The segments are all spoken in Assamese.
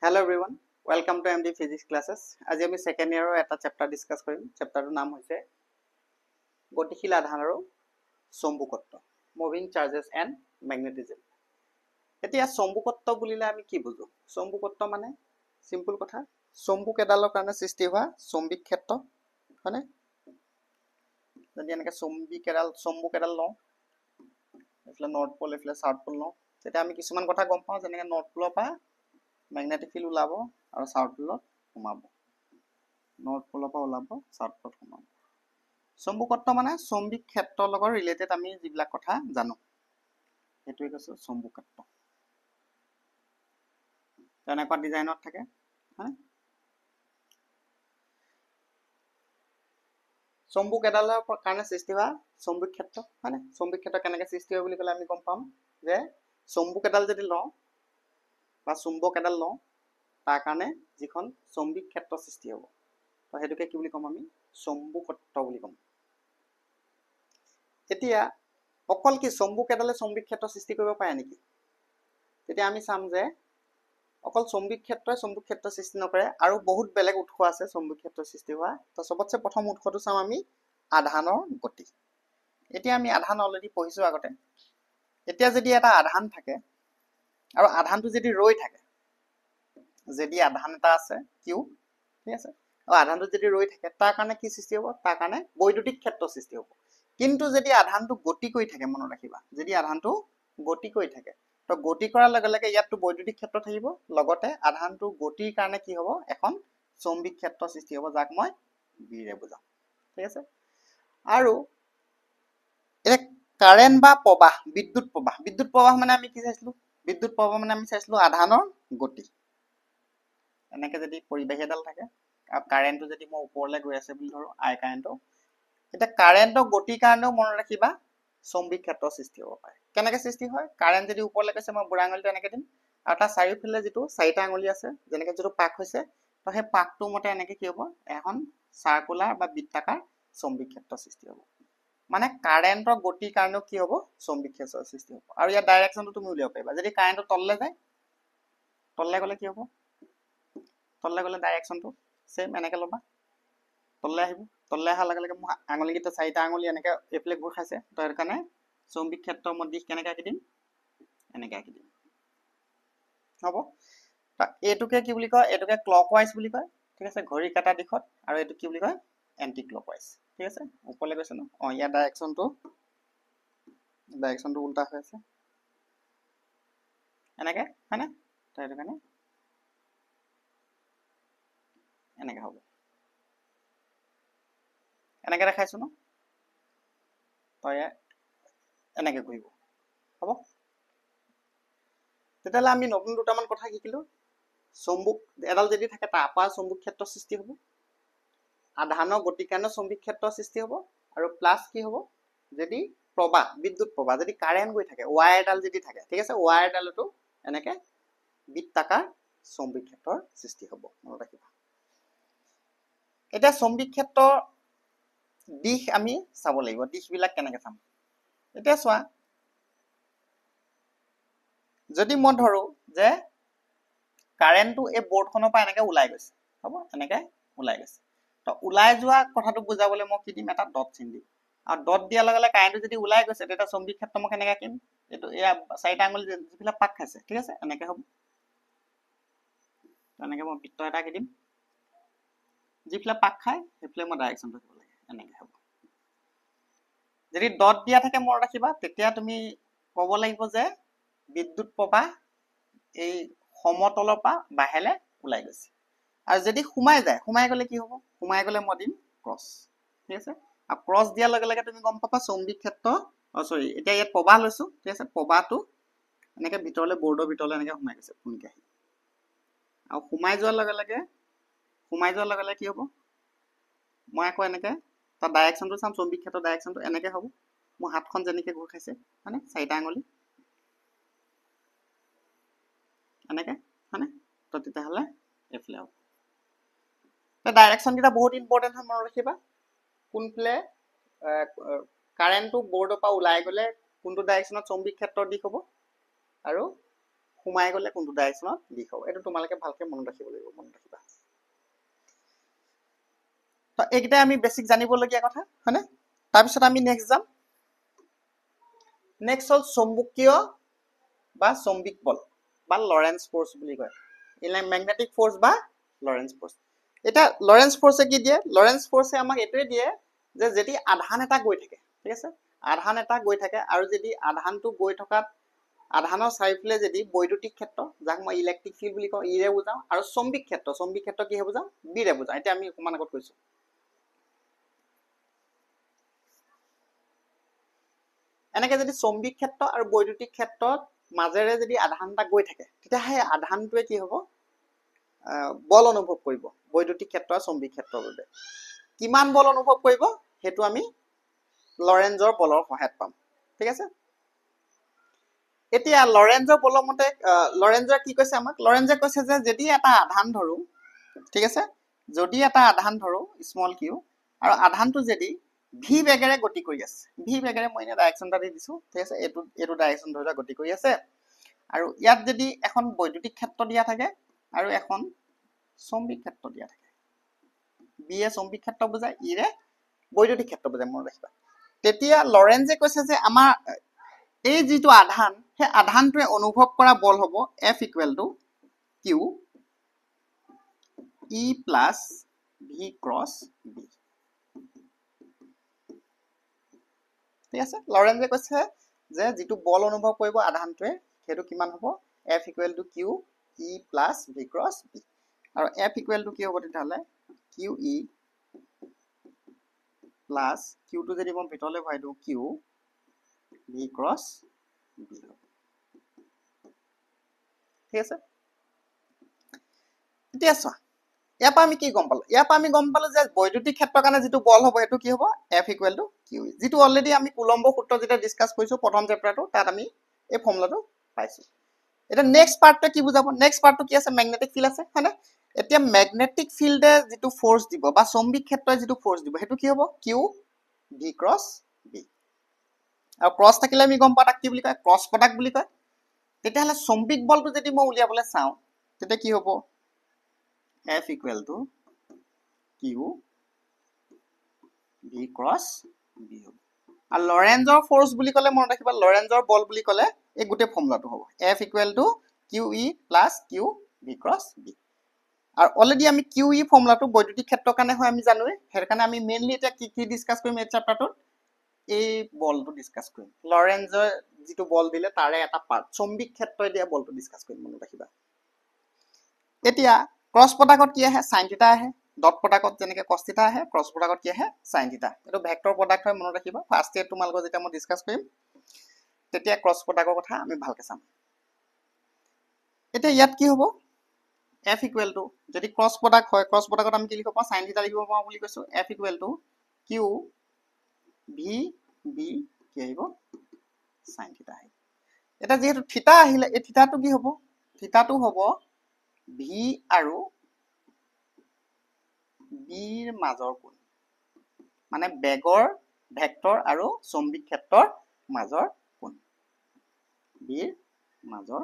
Hello everyone, welcome to MD Physics classes. আজি আমি সেকেন্ড ইয়াৰৰ এটা চেপ্টাৰ ডিসকাস কৰিম। চেপ্টাৰটোৰ নাম হৈছে গতিশীল আধান আৰু চৌম্বকত্ব, মুভিং চাৰ্জেছ এণ্ড ম্যাগনেটিজম। এতিয়া চৌম্বকত্ব বুলিলে আমি কি বুজো? চৌম্বকত্ব মানে সিম্পল কথা, চৌম্বক এডালৰ কাৰণে সৃষ্টি হোৱা চৌম্বিক ক্ষেত্ৰ, হয়নে? যদি এনেকৈ চৌম্বক এডাল লওঁ, এইফালে নৰ্থ পল এইফালে সাউথ পল লওঁ, তেতিয়া আমি কিছুমান কথা গম পাওঁ, যেনেকৈ নৰ্থ পলৰ পৰা ম্যাগনেটিক ফিল্ড ওলাব আৰু সাউথ পলত সোমাব, নৰ্থ পলৰ পৰা ওলাব সাউথ পলত সোমাব। চৌম্বকত্ব মানে চৌম্বিক ক্ষেত্ৰৰ লগত ৰিলেটেড আমি যিবিলাক কথা জানো সেইটোৱে কৈছো চৌম্বকত্ব। তেনেকুৱা ডিজাইনত থাকে, হয়। চৌম্বক এডালৰ কাৰণে সৃষ্টি হোৱা চৌম্বিক ক্ষেত্ৰ, হয়নে? চৌম্বিক ক্ষেত্ৰ কেনেকৈ সৃষ্টি হয় বুলি ক'লে আমি গম পাম যে চৌম্বক এডাল যদি লওঁ বা চুম্বক এডাল লওঁ, তাৰ কাৰণে যিখন চৌম্বিক ক্ষেত্ৰ সৃষ্টি হ'ব, তো সেইটোকে কি বুলি ক'ম? আমি চৌম্বকত্ব বুলি ক'ম। এতিয়া অকল কি চৌম্বক এডালে চৌম্বিক ক্ষেত্ৰ সৃষ্টি কৰিব পাৰে নেকি? তেতিয়া আমি চাম যে অকল চৌম্বিক ক্ষেত্ৰই চৌম্বক ক্ষেত্ৰ সৃষ্টি নকৰে, আৰু বহুত বেলেগ উৎস আছে চৌম্বক ক্ষেত্ৰ সৃষ্টি হোৱা। তো সবতছে প্ৰথম উৎসটো চাম আমি আধানৰ গতি। এতিয়া আমি আধান অলৰেডি পঢ়িছো আগতে। এতিয়া যদি এটা আধান থাকে আৰু আধানটো যদি ৰৈ থাকে, যদি আধান এটা আছে কিউ, ঠিক আছে, আৰু আধানটো যদি ৰৈ থাকে, তাৰ কাৰণে কি সৃষ্টি হ'ব? তাৰ কাৰণে বৈদ্যুতিক ক্ষেত্ৰ সৃষ্টি হ'ব। কিন্তু যদি আধানটো গতি কৰি থাকে, মনত ৰাখিবা, যদি আধানটো গতি কৰি থাকে, তো গতি কৰাৰ লগে লগে ইয়াতটো বৈদ্যুতিক ক্ষেত্ৰ থাকিব, লগতে আধানটো গতিৰ কাৰণে কি হ'ব? এখন চৌম্বিক ক্ষেত্ৰ সৃষ্টি হ'ব, যাক মই বিৰে বুজাম, ঠিক আছে। আৰু এতিয়া কাৰেণ্ট বা প্ৰবাহ, বিদ্যুৎ প্ৰবাহ মানে আমি কি চাইছিলো? বিদ্যুৎ প্ৰবাহ মানে আমি চাইছিলো আধানৰ গতি। এনেকে যদি পৰিবাহী এডাল থাকে আৰু কাৰেণ্টটো যদি মই ওপৰলৈ গৈ আছে বুলি ধৰো, আই কাৰেণ্টটো, এতিয়া কাৰেণ্টৰ গতিৰ কাৰণেও মনত ৰাখিবা চৌম্বিক ক্ষেত্ৰ সৃষ্টি হ'ব পাৰে। কেনেকৈ সৃষ্টি হয়? কাৰেণ্ট যদি ওপৰলৈ গৈছে, মই বুঢ়া আঙুলিটো এনেকৈ দিম, আৰু তাৰ চাৰিওফালে যিটো চাৰিটা আঙুলি আছে, যেনেকৈ যিটো পাক হৈছে, তো সেই পাকটোৰ মতে এনেকৈ কি হ'ব? এখন চাৰ্কুলাৰ বা বৃত্তাকাৰ চৌম্বিক ক্ষেত্ৰ সৃষ্টি হ'ব। মানে কাৰেণ্টৰ গতিৰ কাৰণেও কি হ'ব? চৌম্বিক ক্ষেত্ৰৰ সৃষ্টি হ'ব। আৰু ইয়াৰ ডাইৰেকশ্যনটো তুমি উলিয়াব পাৰিবা। যদি কাৰেণ্টটো তললৈ যায়, তললৈ গ'লে কি হ'ব? তললৈ গ'লে ডাইৰেকশ্যনটো সেম এনেকৈ ল'বা, তললৈ আহিব। তললৈ অহাৰ লগে লগে মোৰ আঙুলিকেইটা চাৰিটা আঙুলি এনেকৈ এইফালে ঘূৰ খাইছে, তো সেইটো কাৰণে চৌম্বিক ক্ষেত্ৰৰ মই দিশ কেনেকৈ আঁকি দিম? এনেকৈ আঁকি দিম, হ'ব। এইটোকে কি বুলি কয়? এইটোকে ক্লকৱাইজ বুলি কয়, ঠিক আছে, ঘড়ী কাটা দিশত। আৰু এইটো কি বুলি কয়? এণ্টি ক্লকৱাইজ, ঠিক আছে। ওপৰলৈ গৈছে ন, ইয়াৰ ডাইৰেকশ্যনটো উল্টা হৈ আছে, এনেকৈ, হয়নে? তো সেইটো কাৰণে এনেকৈ হ'ব, এনেকৈ দেখাইছো ন, তই এনেকৈ ঘূৰিব, হ'ব। তেতিয়াহ'লে আমি নতুন দুটামান কথা শিকিলো। চৌম্বক এডাল যদি থাকে, তাৰ পৰা চৌম্বক ক্ষেত্ৰ সৃষ্টি হ'ব, আধানৰ গতিৰ কাৰণে চৌম্বিক ক্ষেত্ৰ সৃষ্টি হ'ব, আৰু প্লাছ কি হ'ব? যদি প্ৰবাহ, বিদ্যুৎ প্ৰবাহ, যদি কাৰেণ্ট গৈ থাকে, ৱায়াৰ এডাল যদি থাকে, ঠিক আছে, ৱায়াৰ এডালতো এনেকৈ বৃত্তাকাৰ চৌম্বিক ক্ষেত্ৰৰ সৃষ্টি হ'ব, মনত ৰাখিবা। এতিয়া চৌম্বিক ক্ষেত্ৰৰ দিশ আমি চাব লাগিব। দিশবিলাক কেনেকৈ চাম? এতিয়া চোৱা, যদি মই ধৰো যে কাৰেণ্টটো এই বৰ্ডখনৰ পৰা এনেকৈ ওলাই গৈছে, হ'ব, এনেকৈ ওলাই গৈছে, তো ওলাই যোৱা কথাটো বুজাবলৈ মই কি দিম? এটা ডট চিন দিম। আৰু ডট দিয়াৰ লগে লগে কাৰেণ্টটো যদি ওলাই গৈছে, তেতিয়া চৌম্বিক ক্ষেত্ৰ মই কেনেকৈ আঁকিম? এইটো এয়া চাৰিটা আঙুলি যিবিলাক পাক খাইছে, ঠিক আছে, এনেকৈ হ'ব। এনেকৈ মই বৃত্ত এটা আঁকি দিম, যিফালে পাক খায় সেইফালে মই ডাইৰেকশ্যনটো দিব লাগে, এনেকৈ হ'ব। যদি ডট দিয়া থাকে, মনত ৰাখিবা, তেতিয়া তুমি ক'ব লাগিব যে বিদ্যুৎ প্ৰবাহ এই সমতলৰ পৰা বাহিৰলৈ ওলাই গৈছে। আৰু যদি সোমাই যায়, সোমাই গ'লে কি হ'ব? সোমাই গ'লে মই দিম ক্ৰছ, ঠিক আছে। আৰু ক্ৰছ দিয়াৰ লগে লগে তুমি গম পাবা চৌম্বিক ক্ষেত্ৰ, এতিয়া ইয়াত প্ৰবাহ লৈছো, ঠিক আছে, প্ৰবাহটো এনেকৈ ভিতৰলৈ, বৰ্ডৰ ভিতৰলৈ এনেকৈ সোমাই গৈছে, পোনকৈ আহি। আৰু সোমাই যোৱাৰ লগে লগে কি হ'ব? মই আকৌ এনেকৈ তাৰ ডাইৰেকশ্যনটো চাম, চৌম্বিক ক্ষেত্ৰৰ ডাইৰেকশ্যনটো এনেকৈ হ'ব। মোৰ হাতখন যেনেকৈ ঘূৰ খাইছে, হয়নে, চাৰিটা আঙুলি এনেকৈ, হয়নে, তো তেতিয়াহ'লে এইফালে হ'ব। ডাইৰেকশ্যনকেইটা বহুত ইম্পৰ্টেণ্ট হয়, মনত ৰাখিবা। কোনফালে কাৰেণ্টটো বৰ্ডৰ পৰা ওলাই গ'লে কোনটো ডাইৰেকশ্যনত চৌম্বিক ক্ষেত্ৰৰ দিশ হ'ব, আৰু সোমাই গ'লে কোনটো ডাইৰেকশ্যনত দিশ হ'ব এইটো তোমালোকে ভালকে মনত ৰাখিব লাগিব মনত ৰাখিবা তো এইকেইটা আমি বেসিক জানিবলগীয়া কথা হয়নে তাৰপিছত আমি নেক্সট যাম নেক্সট হ'ল চুম্বকীয় বা চৌম্বিক বল বা লৰেন্স ফোৰ্স বুলি কয় ম্যাগনেটিক ফোৰ্স বা লৰেন্স ফোৰ্স এটা লৰেন্স ফোৰ্সে কি দিয়ে লৰেন্স ফোর্সে আমাক এটোই দিয়ে যে যদি আধান এটা গৈ থাকে ঠিক আছে আধান এটা গৈ থাকে আৰু যদি আধানটো গৈ থকাত আধানৰ চাৰিফালে যদি বৈদ্যুতিক ক্ষেত্ৰ যাক মই ইলেক্ট্ৰিক ফিল্ড বুলি কওঁ ইৰে বুজাওঁ আৰু চৌম্বিক ক্ষেত্ৰ কি হ'ব বুজাওঁ বিৰে বুজাওঁ এটা আমি অকমান আগত কৈছো এনেকে যদি চৌম্বিক ক্ষেত্ৰ আৰু বৈদ্যুতিক ক্ষেত্ৰত মাজেৰে যদি আধান এটা গৈ থাকে তেতিয়া সেই আধানটোৱে কি হ'ব বল অনুভৱ কৰিব বৈদ্যুতিক ক্ষেত্ৰ আৰু চৌম্বিক ক্ষেত্ৰৰ বাবে কিমান বল অনুভৱ কৰিব হেতু আমি লৰেঞ্জৰ বলৰ সহায়ত পাম ঠিক আছে এতিয়া লৰেঞ্জৰ বলৰ মতে লৰেঞ্জৰ কি কৈছে আমাক লৰেঞ্জে কৈছে যে যদি এটা আধান ধৰো ঠিক আছে যদি এটা আধান ধৰো স্মল কিউ আৰু আধানটো যদি ভি বেগেৰে গতি কৰি আছে ভি বেগেৰে মই এনে ডাইৰেকশনটা দি দিছো ঠিক আছে এটো ডাইৰেকশন ধৰি গতি কৰি আছে আৰু ইয়াত যদি এখন বৈদ্যুতিক ক্ষেত্ৰ দিয়া থাকে আৰু এখন চৌম্বিক ক্ষেত্ৰ দিয়া থাকে বি এ চৌম্বিক ক্ষেত্ৰ বুজায় ইৰে বৈদ্যুতিক ক্ষেত্ৰ বুজায় মনত ৰাখিবা তেতিয়া লৰেঞ্জে কৈছে যে আমাৰ এই যেটো আধান হে আধানটোৱে অনুভৱ কৰা বল হ'ব F = Q E plus V cross B ঠিক আছে লৰেঞ্জে কৈছে যে যেটো বল অনুভৱ কৰিব আধানটোৱে হেতু কিমান হ'ব F = Q E plus V cross B আৰু F = কি হ'ব তেতিয়াহলে Q E plus Q টো যদি মই ভিতৰলৈ ভৰাই দিওঁ Q V cross B ঠিক আছে এতিয়া চোৱা ইয়াৰ পৰা আমি কি গম পালো ইয়াৰ পৰা আমি গম পালো যে বৈদ্যুতিক ক্ষেত্ৰৰ কাৰণে যেটো বল হ'ব এটো কি হ'ব F = Q যেটো অলৰেডি আমি কুলম্ব সূত্ৰ যেটা ডিসকাস কৰিছো প্ৰথম চেপ্টাৰটো তাত আমি এই ফৰ্মুলাটো পাইছো এটা নেক্সট পাৰ্টটো কি বুজাব নেক্সট পাৰ্টটো কি আছে ম্যাগনেটিক ফিল্ড আছে হয়নে এতিয়া ম্যাগনেটিক ফিল্ডে যেটো ফোর্স দিব বা চৌম্বিক ক্ষেত্ৰই যেটো ফোৰ্স দিব হেতু কি হ'ব Q V cross B আৰু ক্ৰস থাকিলে আমি গম পাওঁ তাক কি বুলি কয় ক্ৰস প্ৰডাক্ট বুলি কয় তেতিয়াহলে চৌম্বিক বলটো যদি মই উলিয়াবলৈ চাও তেতিয়া কি হ'ব F = Q V cross B হ'ব আৰু লৰেঞ্জৰ ফোৰ্স বুলি ক'লে মনত ৰাখিবা লৰেঞ্জৰ বল বুলি ক'লে এই গুটে ফৰ্মুলাটো হ'ব F = QE plus Q V cross B আৰু অলৰেডি আমি QE ফৰ্মুলাটো বৈদ্যুতিক ক্ষেত্ৰৰ কাৰণে হয় আমি জানোৱে হেৰ কাৰণে আমি মেইনলি এটা কি ডিসকাস কৰিম এই চেপ্টাৰটোত এই বলটো ডিসকাস কৰিম লৰেঞ্জৰ যেটো বল দিলে তাৰে এটা পাৰ্ট চৌম্বিক ক্ষেত্ৰই দিয়া বলটো ডিসকাস কৰিম মনত ৰাখিবা এতিয়া ক্ৰস প্ৰডাক্টত কি আহে sin থিটা আহে ডট প্ৰডাক্টত যেনেকে cos থিটা আহে ক্ৰস প্ৰডাক্টত কি আহে sin থিটা এটো ভেক্টৰ প্ৰডাক্ট হয় মনত ৰাখিবা ফাৰ্ষ্ট ইয়াৰ তোমালোকৰ যেতিয়া মই ডিসকাস কৰিম তেতিয়া ক্ৰস প্ৰডাক্টৰ কথা আমি ভালকে চাম এতিয়া ইয়াত কি হ'ব F = যদি ক্ৰস প্ৰডাক্ট হয় ক্ৰস প্ৰডাক্টত আমি কি লিখিব পাওঁ sin থিটা লিখিব পাওঁ বুলি কৈছো F = Q V B কি আহিব sin থিটা আহিব এটা যেহেতু থিটা আহিলে এই থিটাটো কি হ'ব থিটাটো হ'ব V আৰু B ৰ মাজৰ কোণ মানে বেগৰ ভেক্টৰ আৰু চৌম্বিক ক্ষেত্ৰৰ মাজৰ কোণ B ৰ মাজৰ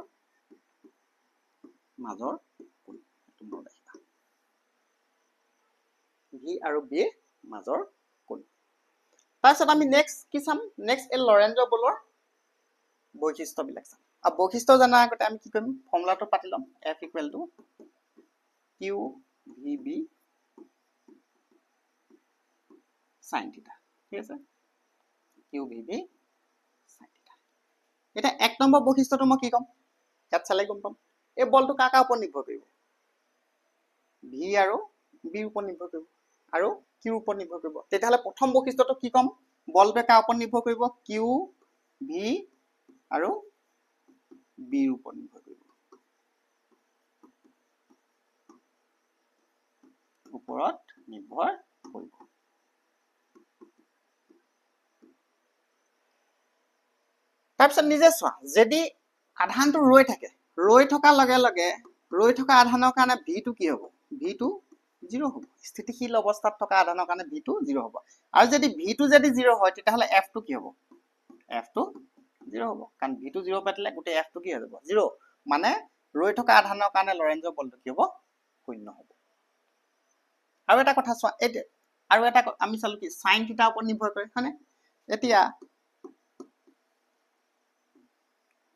কোণ V আৰু B ৰ মাজৰ কোণ তাৰপিছত আমি নেক্সট কি চাম নেক্সট এই লৰেঞ্জৰ বলৰ বৈশিষ্ট্যবিলাক চাম আৰু বৈশিষ্ট্য জানাৰ আগতে আমি কি কৰিম ফৰ্মুলাটো পাতি লম F = Q V B sin থিটা ঠিক আছে Q V B sin থিটা এটা এক নম্বৰ বৈশিষ্ট্যটো মই কি কম ইয়াত চালে গম পাম এই বলটো কাকা ওপৰত নিৰ্ভৰ কৰিব V আৰু B ওপৰত নিৰ্ভৰ কৰিব আৰু Q ওপৰত নিৰ্ভৰ কৰিব তেতিয়াহলে প্ৰথম বৈশিষ্ট্যটো কি কম বলটো কাৰ ওপৰত নিৰ্ভৰ কৰিব Q V আৰু B ৰ ওপৰত নিৰ্ভৰ কৰিব ওপৰত নিৰ্ভৰ কৰিব তাৰপিছত নিজে চোৱা যদি আধানটো ৰৈ থাকে ৰৈ থকা লগে লগে ৰৈ থকা আধানৰ কাৰণে V টো কি হ'ব V টো 0 হ'ব স্থিতিশীল অৱস্থাত থকা আধানৰ কাৰণে V টো 0 হ'ব আৰু যদি V টো যদি 0 হয় তেতিয়াহলে F টো কি হ'ব F টো 0 হ'ব কাৰণ V টো 0 পাতিলে গুটে F টো কি হৈ যাব 0 মানে ৰৈ থকা আধানৰ কাৰণে লৰেঞ্জৰ বলটো কি হ'ব 0 হ'ব আৰু এটা কথা চোৱা এই আৰু এটা আমি চালো কি sin থিটাৰ ওপৰত নিৰ্ভৰ কৰে হয়নে এতিয়া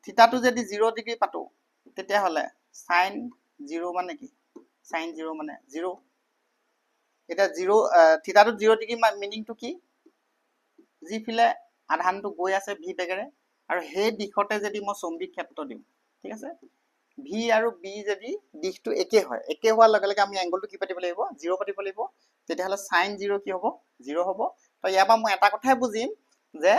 থিটাটো যদি 0 ডিগ্ৰী পাতো তেতিয়া হলে sin 0 মানে কি sin 0 মানে 0 এটা 0 থিটাটো 0 ডিগ্ৰী মিনিংটো কি যি ফিলে আধানটো গৈ আছে v বেগেৰে আৰু সেই দিশতে যদি মই চৌম্বিক ক্ষেত্ৰ দিম ঠিক আছে v আৰু b যদি দিশটো একে হয় একে হোৱাৰ লগে লগে আমি এংগলটো কি পাতিব লাগিব 0 পাতিব লাগিব তেতিয়া হলে sin 0 কি হ'ব 0 হ'ব তো ইয়াৰ পৰা মই এটা কথাই বুজিম যে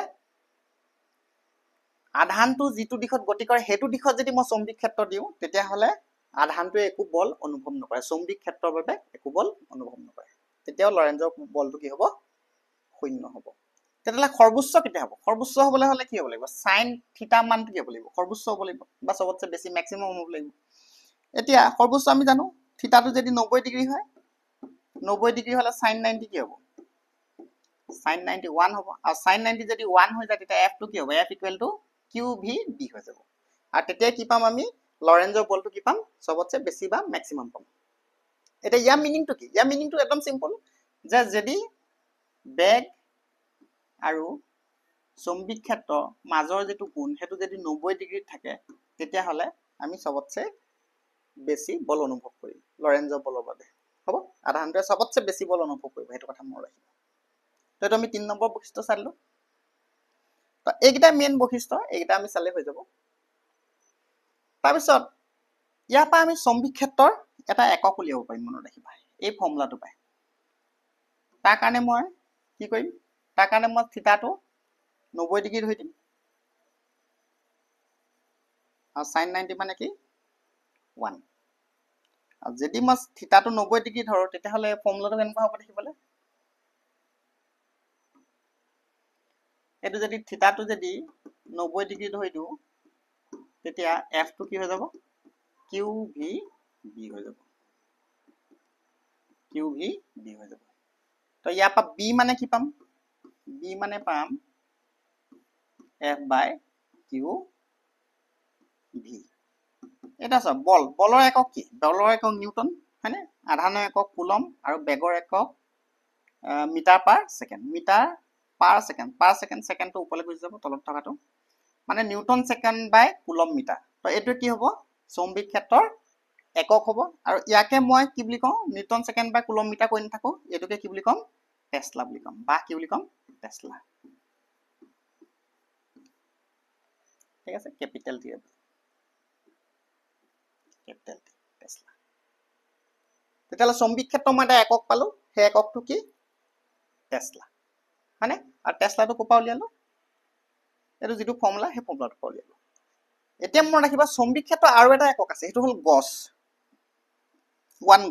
আধানটো যিটো দিশত গতি কৰে হেতু দিশত যদি মই চৌম্বিক ক্ষেত্ৰ দিও তেতিয়া হলে আধানটোৱে একো বল অনুভৱ নকৰে চৌম্বিক ক্ষেত্ৰৰ বাবে একো বল অনুভৱ নকৰে তেতিয়াও লৰেঞ্জৰ বলটো কি হ'ব 0 হ'ব তেতিয়াহলে সৰ্বোচ্চ কেতিয়া হ'ব সৰ্বোচ্চ হ'বলৈ হলে কি হ'ব লাগিব sin থিটা মানটো কি হ'ব লাগিব সৰ্বোচ্চ হ'ব লাগিব বা সবতছে বেছি ম্যাক্সিমাম হ'ব লাগিব এতিয়া সৰ্বোচ্চ আমি জানো থিটাটো যদি 90 ডিগ্ৰী হয় 90 ডিগ্ৰী হলে sin 90 কি হ'ব sin 90 1 হ'ব আৰু sin 90 যদি 1 হৈ যায় তেতিয়া f টো কি হ'ব f qvd হৈ যাব আৰু তেতিয়া কি পাম আমি লৰেঞ্জৰ বলটো কি পাম সবতছে বেছি বা ম্যাক্সিমাম পাম এটা ইয়াৰ মিনিংটো কি ইয়াৰ মিনিংটো একদম সিম্পল যে যদি বেগ আৰু চৌম্বিক ক্ষেত্ৰ মাজৰ যেটো কোণ হেতু যদি 90 ডিগ্ৰীত থাকে তেতিয়া হলে আমি সবতছে বেছি বল অনুভৱ কৰিম লৰেঞ্জৰ বলৰ বাবে হ'ব আধানটোৱে সবতছে বেছি বল অনুভৱ কৰিব হেতু কথা মনত ৰাখিব তো এটা আমি 3 নম্বৰ বৈশিষ্ট্য চালো তো এইকেইটা মেইন বৈশিষ্ট্য এইকেইটা আমি চালে হৈ যাব তাৰ পিছত ইয়াৰ পৰা আমি চৌম্বিক ক্ষেত্ৰৰ এটা একক উলিয়াব পাৰিম মনত ৰাখিবা এই ফৰ্মুলাটো পাই তাৰ কাৰণে মই কি কৰিম তাৰ কাৰণে মই থিটাটো 90 ডিগ্ৰী ধৰি দিম আৰু sin 90 মানে কি 1 আৰু যদি মই থিটাটো 90 ডিগ্ৰী ধৰো তেতিয়া হলে ফৰ্মুলাটো কেনেকুৱা হ'ব দেখিবলৈ এটো যদি থিটাটো যদি 90 ডিগ্ৰী ধৰি দিও তেতিয়া f টো কি হৈ যাব qvb হৈ যাব qvb হৈ যাব তো ইয়াৰ পৰা b মানে কি পাম b মানে পাম f by q v এটা সব বলৰ একক কি বলৰ একক নিউটন হয়নে আধানৰ একক কুলম আৰু বেগৰ একক metre per second metre per second সেকেন্ডটো ওপৰলৈ গুচি যাব তলত থকাটো মানে newton second by coulomb metre তো এটো কি হ'ব চৌম্বিক ক্ষেত্ৰৰ একক হ'ব আৰু ইয়াকে মই কি বুলি কওঁ Newton second by coulomb metre কৈ নাথাকো এটোকে কি বুলি কম টেসলা বুলি কম বা কি বুলি কম টেসলা ঠিক আছে capital T capital T Tesla তেতিয়াহলে চৌম্বিক ক্ষেত্ৰ মই এটা একক পালো সেই এককটো কি টেসলা মানে আৰু টেসলাটো কোপা উলিয়ালো এটো যেটো ফৰ্মুলা সেই ফৰ্মুলাটো উলিয়ালো এতিয়া মনত ৰাখিবা চৌম্বিক ক্ষেত্ৰ আৰু এটা একক আছে হেতু হল গছ 1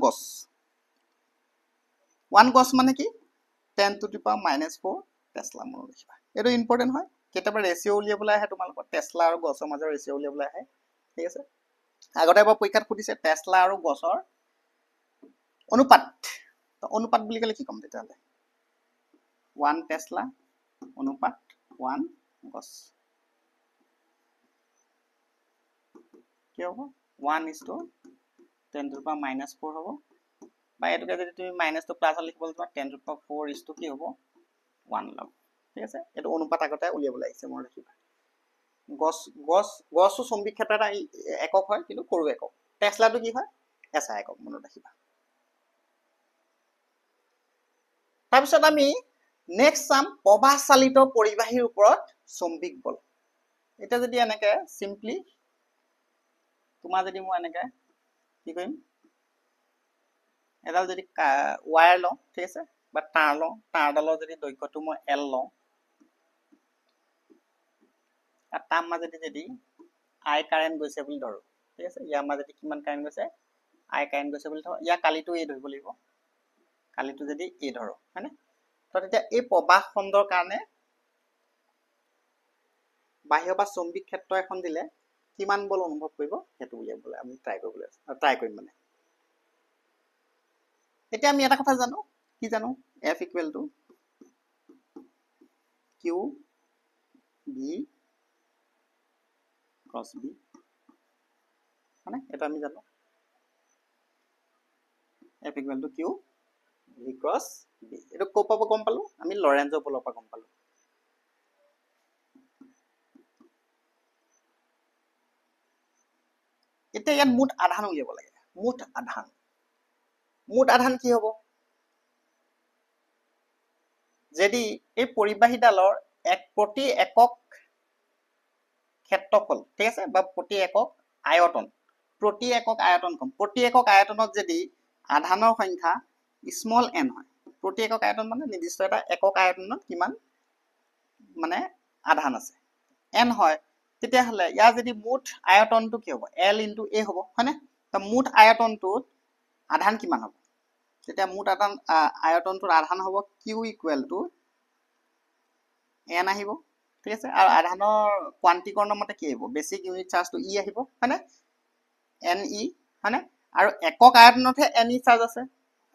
গছ মানে কি 10 to the power -4 টেসলা মনত ৰাখিবা এটো ইম্পৰ্টেন্ট হয় কেতিয়াবা ৰেশিও উলিয়াবলৈ আহে তোমালোকৰ টেসলা আৰু গছৰ মাজৰ ৰেশিও উলিয়াবলৈ আহে ঠিক আছে আগতে এবাৰ পৰীক্ষাত সুধিছে টেসলা আৰু গছৰ অনুপাত তো অনুপাত বুলি ক'লে কি কম তেতিয়াহলে 1 টেসলা অনুপাত 1 গছ কি হ'ব 1:10 to the power -4 হ'ব বা এটোকে যদি তুমি মাইনাসটো প্লাসত লিখিবলৈ যোৱা 10 to the power 4 is to কি হ'ব 1 লগ ঠিক আছে এটো অনুপাত আগতে উলিয়াবলৈ আহিছে মনত ৰাখিবা গছও চৌম্বিক ক্ষেত্ৰ এটা একক হয় কিন্তু সৰু একক টেসলাটো কি হয় এসা একক মনত ৰাখিবা তাৰ পিছত আমি নেক্সট চাম প্ৰবাহ চালিত পৰিবাহীৰ ওপৰত চৌম্বিক বল এটা যদি এনেকে সিম্পলি তোমাৰ যদি মই এনেকে কি কৰিম এডাল যদি ওয়্যাৰ লওঁ ঠিক আছে বা তাঁৰডালৰ যদি দৈৰ্ঘ্যটো মই l লওঁ আৰ তাৰ মাজেদি যদি আই কাৰেন্ট গৈছে বুলি ধৰো ঠিক আছে ইয়াৰ মাজেদি কিমান কাৰেন্ট গৈছে আই কাৰেন্ট গৈছে বুলি ধৰো ইয়া কালিটো এই ধৰিব লাগিব কালিটো যদি এই ধৰো হয়নে তো তেতিয়া এই প্ৰবাহ খণ্ডৰ কাৰণে বাহ্য বা চৌম্বিক ক্ষেত্ৰ এখন দিলে কিমান বল অনুভৱ কৰিব হেতু উলিয়াবলৈ আমি ট্ৰাই কৰিম মানে এতিয়া আমি এটা কথা জানো কি জানো F = Q V cross B হয়নে এটা আমি জানো F equal to Q V cross B এটো ক'ৰ পৰা গম পালো আমি লৰেঞ্জৰ বলৰ পৰা গম পালো এতিয়া ইয়াত মুঠ আধান উলিয়াব লাগে মুঠ আধান কি হ'ব যদি এই পৰিবাহীডালৰ প্ৰতি একক ক্ষেত্ৰফল ঠিক আছে বা প্ৰতি একক আয়তন কম প্ৰতি একক আয়তনত যদি আধানৰ সংখ্যা স্মল n হয় প্ৰতি একক আয়তন মানে নিৰ্দিষ্ট এটা একক আয়তনত কিমান মানে আধান আছে n হয় তেতিয়া হলে ইয়াৰ যদি মুঠ আয়তনটো কি হ'ব l * a হ'ব হয়নে তো মুঠ আয়তনটোত আধান কিমান হ'ব তেতিয়া মুঠ আয়তনটোৰ আধান হ'ব q = n আহিব ঠিক আছে আৰু আধানৰ কোৱান্টিকৰণৰ মতে কি আহিব বেসিক ইউনিট চাৰ্জটো e আহিব হয়নে ne হয়নে আৰু একক আয়তনতহে ne চাৰ্জ আছে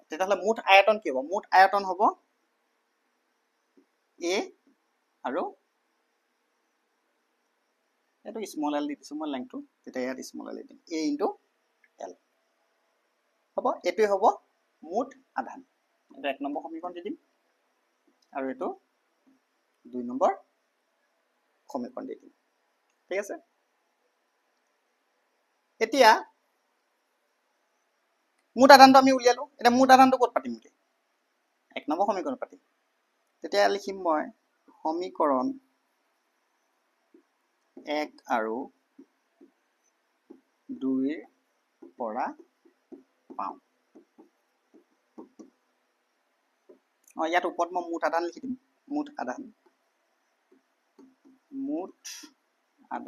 তেতিয়াহলে মুঠ আয়তন কি হ'ব মুঠ আয়তন হ'ব a আৰু এটো স্মল l দিছো মই লেংথটো তেতিয়া ইয়াত স্মল l দিম a * l হ'ব এটোই হ'ব মুঠ আধান এটা 1 নম্বৰ সমীকৰণ দি দিম আৰু এটো 2 নম্বৰ সমীকৰণ দি দিম ঠিক আছে এতিয়া মুঠ আধানটো আমি উলিয়ালো এটা মুঠ আধানটো ক'ত পাতিম কি 1 নম্বৰ সমীকৰণ পাতিম তেতিয়া লিখিম মই সমীকৰণ 1 আৰু 2 ৰ পৰা পাওঁ ইয়াত ওপৰত মই মুঠ আধান লিখি দিম মুঠ আধান 1 আৰু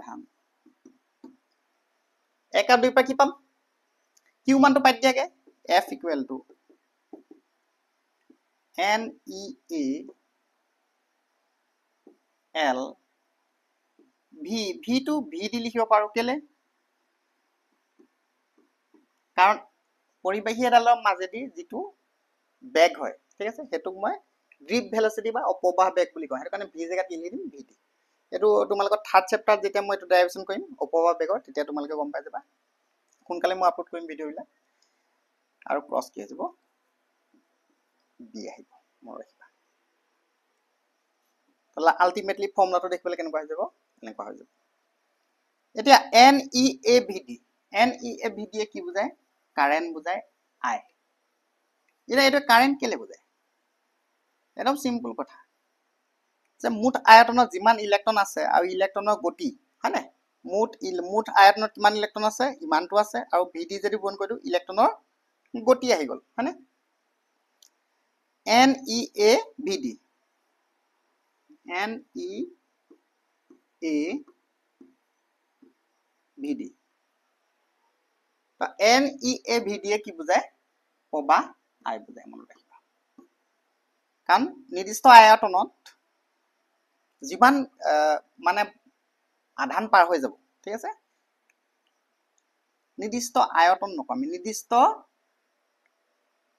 2 পৰা কি পাম q মানটো পাই দিয়াগে f = NEA L V টো V দি লিখিব পাৰো কেলে কাৰণ পৰিবাহী এডালৰ মাজেদি যিটো বেগ হয় ঠিক আছে হেতুক মই ড্ৰিপ ভেলোচিটি বা অপবাহ বেগ বুলি কওঁ হেতু কাৰণে v জেগাত লিখি দিম v দি এটো তোমালোকৰ থাৰ্ড চেপ্টাৰত যেতিয়া মই এটো ডেৰিভেশ্যন কৰিম অপবাহ বেগৰ তেতিয়া তোমালোকে গম পাই যাবা সোনকালে মই আপলোড কৰিম ভিডিওবিলাক আৰু ক্ৰস কি আহিব b আহিব মনত ৰাখিবা তাহলে আলটিমেটলি ফৰ্মুলাটো দেখিবলৈ কেনেকুৱা হৈ যাব এনেকুৱা হৈ যাব এতিয়া NEAVD এ কি বুজায় কারেন্ট বুজায় I এটা কারেন্ট কেলে বুজায় একদম সিম্পল কথা যে মুঠ আয়তনত যিমান ইলেক্ট্ৰন আছে আৰু ইলেক্ট্ৰনৰ গতি হয়নে মুঠ আয়তনত কিমান ইলেক্ট্ৰন আছে ইমানটো আছে আৰু VD যদি বন্ধ কৰি দিও ইলেক্ট্ৰনৰ গতি আহি গল হয়নে NEAVD NEAVD কি বুজায় প্ৰবাহ I বুজায় মনত ৰাখিবা কাৰণ নিৰ্দিষ্ট আয়তনত যিমান মানে আধান পাৰ হৈ যাব ঠিক আছে নিৰ্দিষ্ট আয়তন নকমি নিৰ্দিষ্ট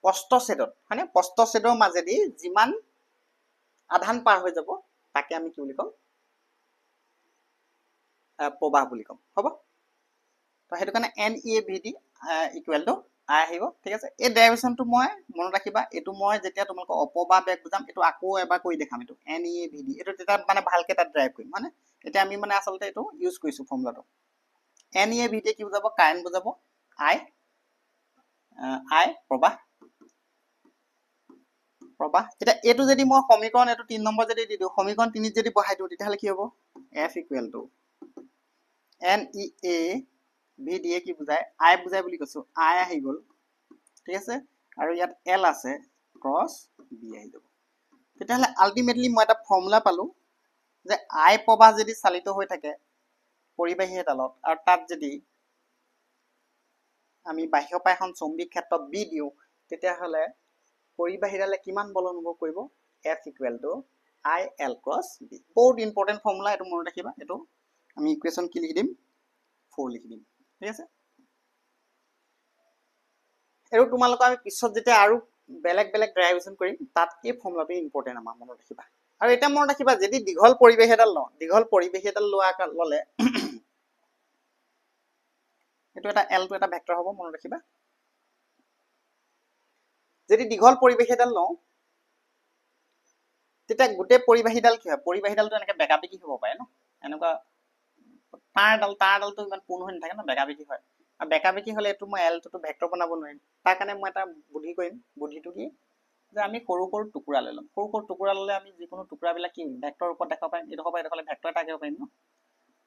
প্ৰস্থচ্ছেদত মানে প্ৰস্থচ্ছেদৰ মাজেদি যিমান আধান পাৰ হৈ যাব তাকে আমি কি বুলি কম প্ৰবাহ বুলি কম হ'ব তো হেতু কাৰণে NEAVD = I আহিব ঠিক আছে এই ডেৰিভেশ্যনটো মই মনত ৰাখিবা এটো মই যেতিয়া তোমালোকক অপবাহ বেগ বুজাম এটো আকৌ এবাৰ কৰি দেখাম এটো NEAVD এটো তেতিয়া মানে ভালকে তাত ড্ৰাইভ কৰিম মানে এতিয়া আমি মানে আসলতে এটো ইউজ কৰিছো ফৰ্মুলাটো NEAVD কি বুজাব কাৰেন্ট বুজাব I প্ৰবাহ এটা এটো যদি মই সমীকৰণ এটো 3 নম্বৰ যদি দি দিও সমীকৰণ 3 যদি বহাই দিও তেতিয়া হলে কি হ'ব F = NEAVD কি বুজায় I বুজায় বুলি কৈছো I আহি গল ঠিক আছে আৰু ইয়াত L আছে ক্ৰস B আহি যাব তেতিয়া হলে আলটিমেটলি মই এটা ফৰ্মুলা পালো যে I প্ৰবাহ যদি চালিত হৈ থাকে পৰিবাহী এডালত আৰু তাত যদি আমি বাহ্য পা এখন চৌম্বিক ক্ষেত্ৰ B দিও তেতিয়া হলে পৰিবাহীডালে কিমান বল অনুভৱ কৰিব F = IL × B বহুত ইম্পৰ্টেন্ট ফৰ্মুলা এটো মনত ৰাখিবা এটো আমি ইকুৱেশ্যন কি লিখি দিম 4 লিখি দিম ঠিক আছে এটো তোমালোক আমি পিছত যেতিয়া আৰু বেলেগ ডেৰিভেশ্যন কৰিম তাত এই ফৰ্মুলাটো ইম্পৰ্টেন্ট আমাৰ মনত ৰাখিবা আৰু এটা মনত ৰাখিবা যদি দীঘল পৰিবেশ এডাল ললে এইটো এটা L টো এটা ভেক্টৰ হ'ব মনত ৰাখিবা যদি দীঘল পৰিবাহীডাল লওঁ তেতিয়া গোটেই পৰিবাহীডাল কি হয় পৰিবাহীডালটো এনেকৈ বেকাবেকি হ'ব পাৰে ন এনেকুৱা তাঁৰডালটো ইমান পূৰ্ণ হৈ নাথাকে ন বেকাবেকি হয় আৰু বেকাবেকি হ'লে এইটো মই L টো ভেক্টৰ বনাব নোৱাৰিম তাৰ কাৰণে মই এটা বুদ্ধি কৰিম বুদ্ধিটো কি যে আমি সৰু সৰু টুকুৰা লৈ ল'ম সৰু সৰু টুকুৰা ল'লে আমি যিকোনো টুকুৰাবিলাক কি ভেক্টৰ ৰূপত দেখাব পাৰিম এইডোখৰ পৰা এইডোখৰলৈ ভেক্টৰ এটা আঁকিব পাৰিম ন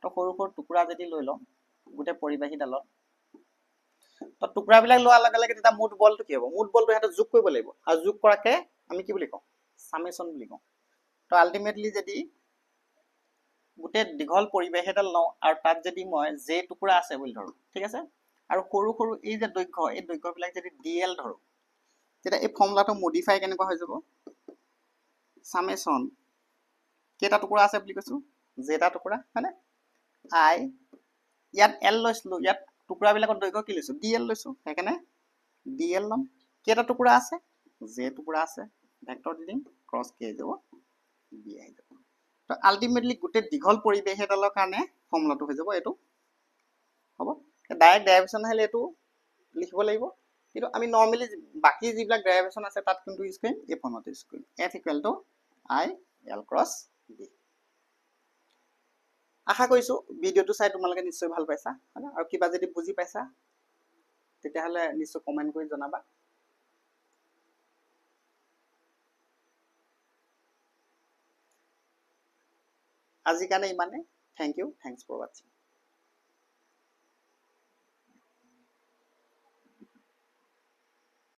তো সৰু সৰু টুকুৰা যদি লৈ লওঁ গোটেই পৰিবাহীডালত তো টুকুৰাবিলাক লোৱাৰ লগে লগে তেতিয়া মুঠ বলটো কি হ'ব মুঠ বলটো ইয়াতে যোগ কৰিব লাগিব আৰু যোগ কৰাকে আমি কি বুলি কওঁ সামেশন বুলি কওঁ তো আলটিমেটলি যদি গোটেই দীঘল পৰিবাহীডাল লওঁ আৰু তাত যদি মই যে টুকুৰা আছে বুলি ধৰো ঠিক আছে আৰু সৰু সৰু এই যে দৈৰ্ঘ্য এই দৈৰ্ঘ্যবিলাক যদি DL ধৰো তেতিয়া এই ফৰ্মুলাটো মডিফাই কেনেকুৱা হৈ যাব সামেশন কেইটা টুকুৰা আছে বুলি কৈছো যেটা টুকুৰা হয়নে I ইয়াত L লৈছিলো ইয়াত টুকুৰাবিলাকৰ দৈৰ্ঘ্য কি লৈছো DL লৈছো সেইকাৰণে DL লম কেইটা টুকুৰা আছে যে টুকুৰা আছে ভেক্টৰ দি দিম ক্ৰস কে যাব বি আহি যাব তো আলটিমেটলি গোটেই দীঘল পৰিবাহীডালৰ কাৰণে ফৰ্মুলাটো হৈ যাব এইটো হ'ব ডাইৰেক্ট ডেৰিভেশ্যন আহিলে এইটো লিখিব লাগিব কিন্তু আমি নৰ্মেলি বাকি যিবিলাক ডেৰিভেশ্যন আছে তাত কিন্তু ইউজ কৰিম এই ফৰ্মুলাটো ইউজ কৰিম F = I L cross B আশা কৰিছো ভিডিওটো চাই তোমালোকে নিশ্চয় ভাল পাইছা হয় আৰু কিবা যদি বুজি পাইছা তেতিয়াহলে নিশ্চয় কমেন্ট কৰি জনাবা আজিৰ কাৰণে ইমানে thank you thanks for watching